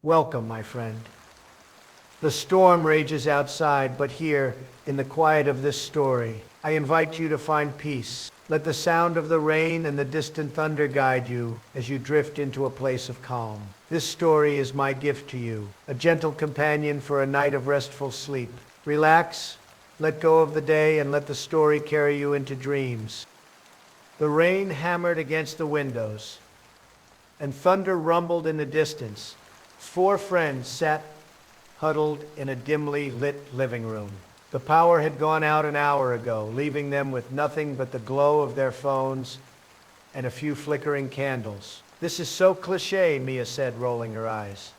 Welcome, my friend. The storm rages outside, but here, in the quiet of this story, I invite you to find peace. Let the sound of the rain and the distant thunder guide you as you drift into a place of calm. This story is my gift to you, a gentle companion for a night of restful sleep. Relax, let go of the day, and let the story carry you into dreams. The rain hammered against the windows, and thunder rumbled in the distance. Four friends sat huddled in a dimly lit living room. The power had gone out an hour ago, leaving them with nothing but the glow of their phones and a few flickering candles. This is so cliché, Mia said, rolling her eyes.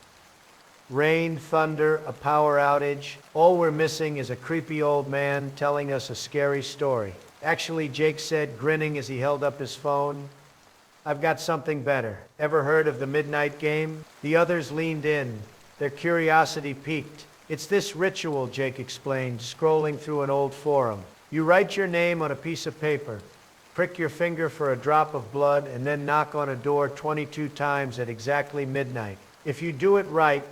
Rain, thunder, a power outage. All we're missing is a creepy old man telling us a scary story. Actually, Jake said, grinning as he held up his phone, I've got something better. Ever heard of the midnight game? The others leaned in, their curiosity piqued. It's this ritual, Jake explained, scrolling through an old forum. You write your name on a piece of paper, prick your finger for a drop of blood, and then knock on a door 22 times at exactly midnight. If you do it right,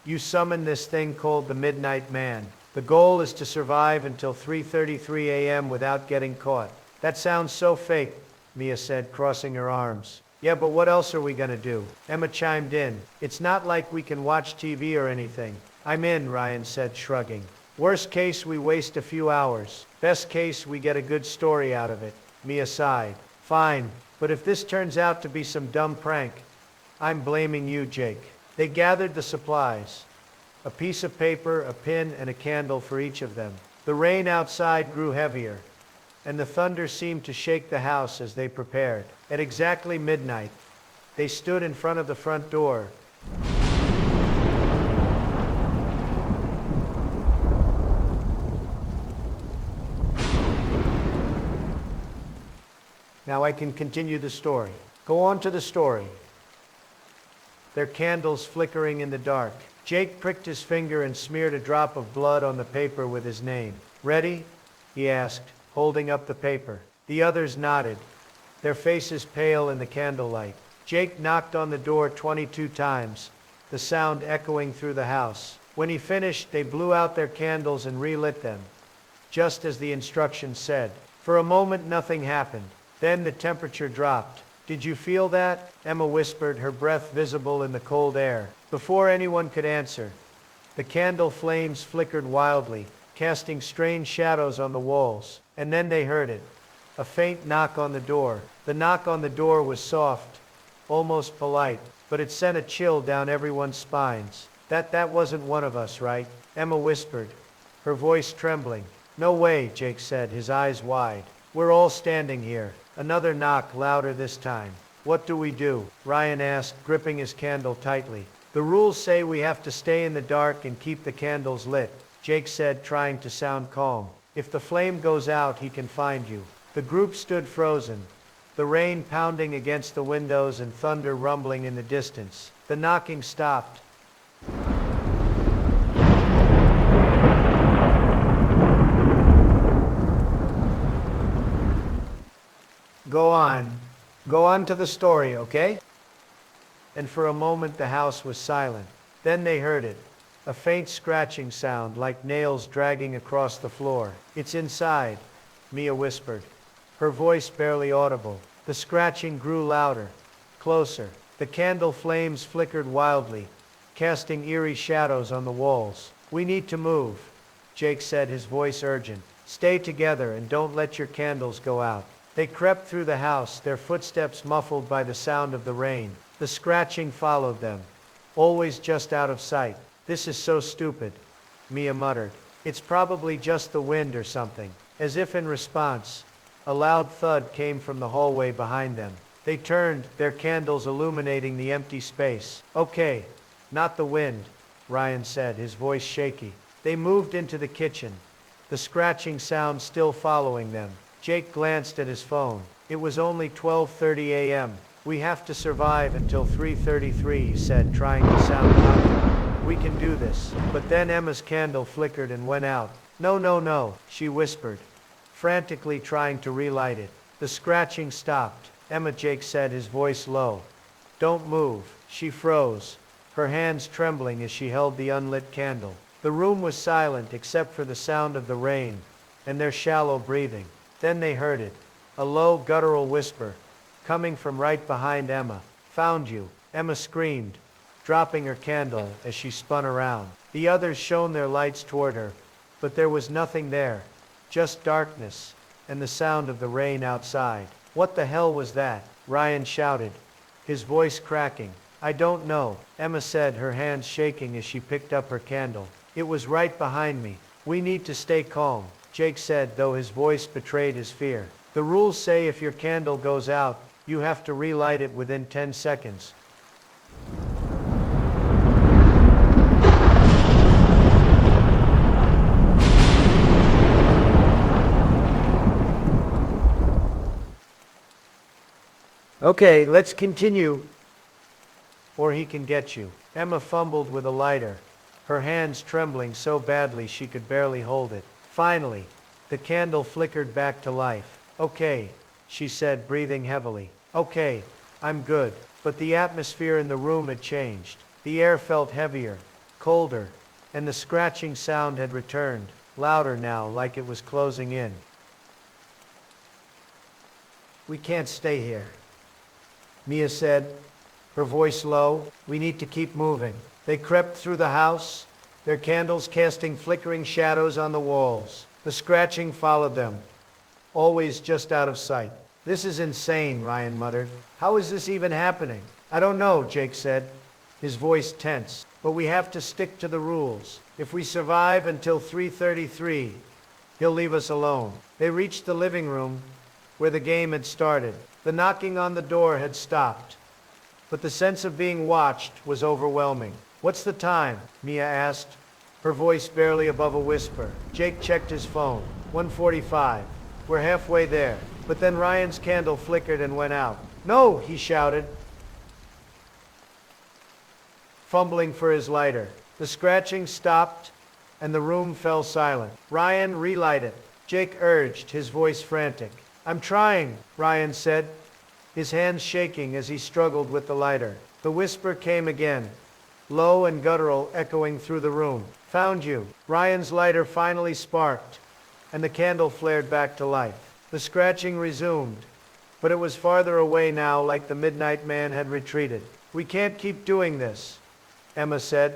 you summon this thing called the Midnight Man. The goal is to survive until 3:33 a.m. without getting caught. That sounds so fake, Mia said, crossing her arms. Yeah, but what else are we gonna do? Emma chimed in. It's not like we can watch TV or anything. I'm in, Ryan said, shrugging. Worst case, we waste a few hours. Best case, we get a good story out of it. Mia sighed. Fine, but if this turns out to be some dumb prank, I'm blaming you, Jake. They gathered the supplies. A piece of paper, a pin, and a candle for each of them. The rain outside grew heavier, and the thunder seemed to shake the house as they prepared. At exactly midnight, they stood in front of the front door. Now I can continue the story. Go on to the story. Their candles flickering in the dark. Jake pricked his finger and smeared a drop of blood on the paper with his name. Ready? He asked, holding up the paper. The others nodded, their faces pale in the candlelight. Jake knocked on the door 22 times, the sound echoing through the house. When he finished, they blew out their candles and relit them, just as the instructions said. For a moment, nothing happened. Then the temperature dropped. Did you feel that? Emma whispered, her breath visible in the cold air. Before anyone could answer, the candle flames flickered wildly, casting strange shadows on the walls. And then they heard it, a faint knock on the door. The knock on the door was soft, almost polite, but it sent a chill down everyone's spines. That wasn't one of us, right? Emma whispered, her voice trembling. No way, Jake said, his eyes wide. We're all standing here. Another knock, louder this time. What do we do? Ryan asked, gripping his candle tightly. The rules say we have to stay in the dark and keep the candles lit, Jake said, trying to sound calm. If the flame goes out, he can find you. The group stood frozen, the rain pounding against the windows and thunder rumbling in the distance. The knocking stopped. Go on. Go on to the story, okay? And for a moment the house was silent. Then they heard it. A faint scratching sound, like nails dragging across the floor. It's inside, Mia whispered, her voice barely audible. The scratching grew louder, closer. The candle flames flickered wildly, casting eerie shadows on the walls. We need to move, Jake said, his voice urgent. Stay together and don't let your candles go out. They crept through the house, their footsteps muffled by the sound of the rain. The scratching followed them, always just out of sight. This is so stupid, Mia muttered. It's probably just the wind or something. As if in response, a loud thud came from the hallway behind them. They turned, their candles illuminating the empty space. Okay, not the wind, Ryan said, his voice shaky. They moved into the kitchen, the scratching sound still following them. Jake glanced at his phone. It was only 12:30 a.m. We have to survive until 3:33, he said, trying to sound confident. We can do this. But then Emma's candle flickered and went out. No, she whispered, frantically trying to relight it. The scratching stopped. Emma, Jake said, his voice low. Don't move. She froze, her hands trembling as she held the unlit candle. The room was silent except for the sound of the rain and their shallow breathing. Then they heard it, a low guttural whisper, coming from right behind Emma. "Found you," Emma screamed, dropping her candle as she spun around. The others shone their lights toward her, but there was nothing there, just darkness and the sound of the rain outside. "What the hell was that?" Ryan shouted, his voice cracking. "I don't know," Emma said, her hands shaking as she picked up her candle. "It was right behind me." "We need to stay calm," Jake said, though his voice betrayed his fear. "The rules say if your candle goes out, you have to relight it within 10 seconds. "Okay, let's continue, or he can get you." Emma fumbled with a lighter, her hands trembling so badly she could barely hold it. Finally, the candle flickered back to life. "Okay," she said, breathing heavily. "Okay, I'm good." But the atmosphere in the room had changed. The air felt heavier, colder, and the scratching sound had returned, louder now, like it was closing in. "We can't stay here," Mia said, her voice low. "We need to keep moving." They crept through the house, their candles casting flickering shadows on the walls. The scratching followed them, always just out of sight. "This is insane," Ryan muttered. "How is this even happening?" "I don't know," Jake said, his voice tense. "But we have to stick to the rules. If we survive until 3:33, he'll leave us alone." They reached the living room, where the game had started. The knocking on the door had stopped, but the sense of being watched was overwhelming. "What's the time?" Mia asked, her voice barely above a whisper. Jake checked his phone. 1:45. "We're halfway there." But then Ryan's candle flickered and went out. "No!" he shouted, fumbling for his lighter. The scratching stopped, and the room fell silent. "Ryan, relight it," Jake urged, his voice frantic. "I'm trying," Ryan said, his hands shaking as he struggled with the lighter. The whisper came again, low and guttural, echoing through the room. "Found you." Ryan's lighter finally sparked, and the candle flared back to life. The scratching resumed, but it was farther away now, like the Midnight Man had retreated. "We can't keep doing this," Emma said,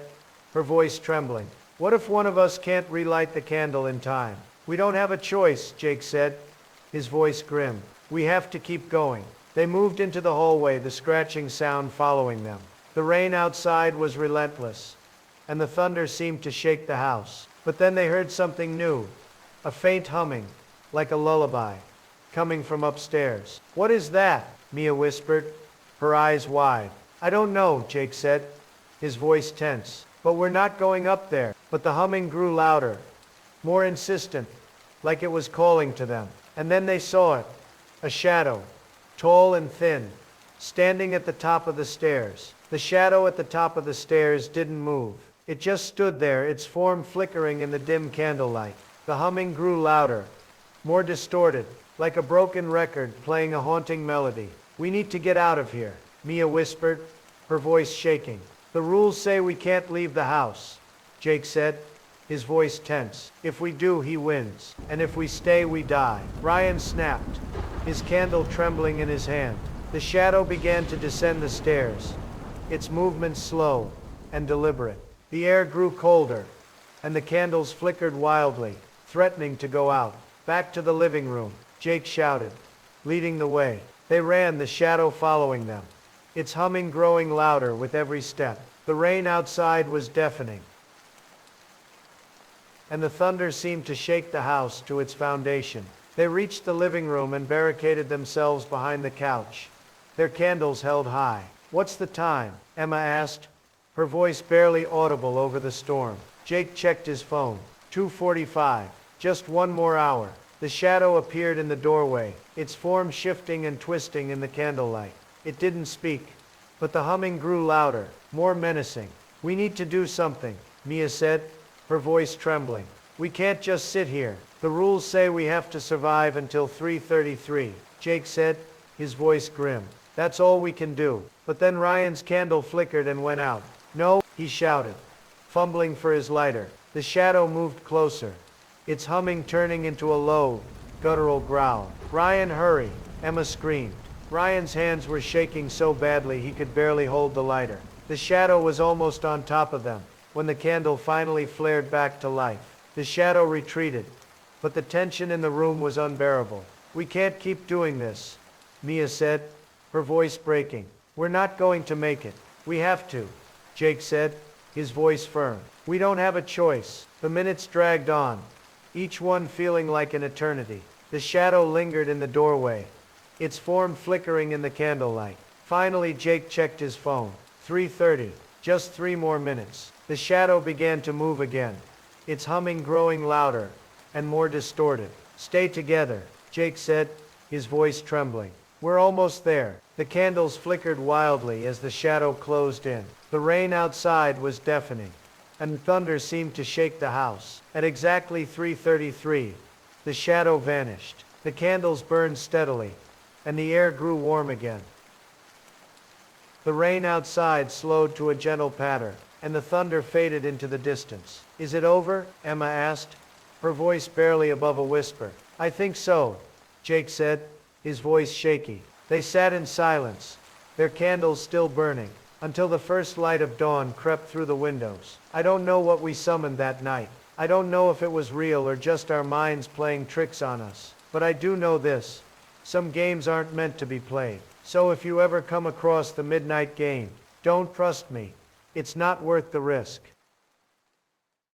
her voice trembling. "What if one of us can't relight the candle in time?" "We don't have a choice," Jake said, his voice grim. "We have to keep going." They moved into the hallway, the scratching sound following them. The rain outside was relentless, and the thunder seemed to shake the house. But then they heard something new, a faint humming, like a lullaby, coming from upstairs. "What is that?" Mia whispered, her eyes wide. "I don't know," Jake said, his voice tense. "But we're not going up there." But the humming grew louder, more insistent, like it was calling to them. And then they saw it, a shadow, tall and thin, standing at the top of the stairs. The shadow at the top of the stairs didn't move. It just stood there, its form flickering in the dim candlelight. The humming grew louder, more distorted, like a broken record playing a haunting melody. "We need to get out of here," Mia whispered, her voice shaking. "The rules say we can't leave the house," Jake said, his voice tense. "If we do, he wins. And if we stay, we die." Ryan snapped, his candle trembling in his hand. The shadow began to descend the stairs, its movements slow and deliberate. The air grew colder, and the candles flickered wildly, threatening to go out. "Back to the living room," Jake shouted, leading the way. They ran, the shadow following them, its humming growing louder with every step. The rain outside was deafening, and the thunder seemed to shake the house to its foundation. They reached the living room and barricaded themselves behind the couch, their candles held high. "What's the time?" Emma asked, her voice barely audible over the storm. Jake checked his phone. 2:45. Just one more hour. The shadow appeared in the doorway, its form shifting and twisting in the candlelight. It didn't speak, but the humming grew louder, more menacing. "We need to do something," Mia said, her voice trembling. "We can't just sit here. The rules say we have to survive until 3:33, Jake said, his voice grim. "That's all we can do." But then Ryan's candle flickered and went out, No, he shouted, fumbling for his lighter. The shadow moved closer, its humming turning into a low, guttural growl. Ryan, hurry, Emma screamed. Ryan's hands were shaking so badly he could barely hold the lighter. The shadow was almost on top of them when the candle finally flared back to life. The shadow retreated, but the tension in the room was unbearable. We can't keep doing this, Mia said, her voice breaking. We're not going to make it. We have to, Jake said, his voice firm. We don't have a choice. The minutes dragged on, each one feeling like an eternity. The shadow lingered in the doorway, its form flickering in the candlelight. Finally, Jake checked his phone. 3:30. Just 3 more minutes. The shadow began to move again, its humming growing louder and more distorted. Stay together, Jake said, his voice trembling. We're almost there. The candles flickered wildly as the shadow closed in. The rain outside was deafening, and thunder seemed to shake the house. At exactly 3:33, the shadow vanished. The candles burned steadily, and the air grew warm again. The rain outside slowed to a gentle patter, and the thunder faded into the distance. Is it over? Emma asked, her voice barely above a whisper. I think so, Jake said, his voice shaky. They sat in silence, their candles still burning, until the first light of dawn crept through the windows. I don't know what we summoned that night. I don't know if it was real or just our minds playing tricks on us. But I do know this. Some games aren't meant to be played. So if you ever come across the midnight game, don't trust me. It's not worth the risk.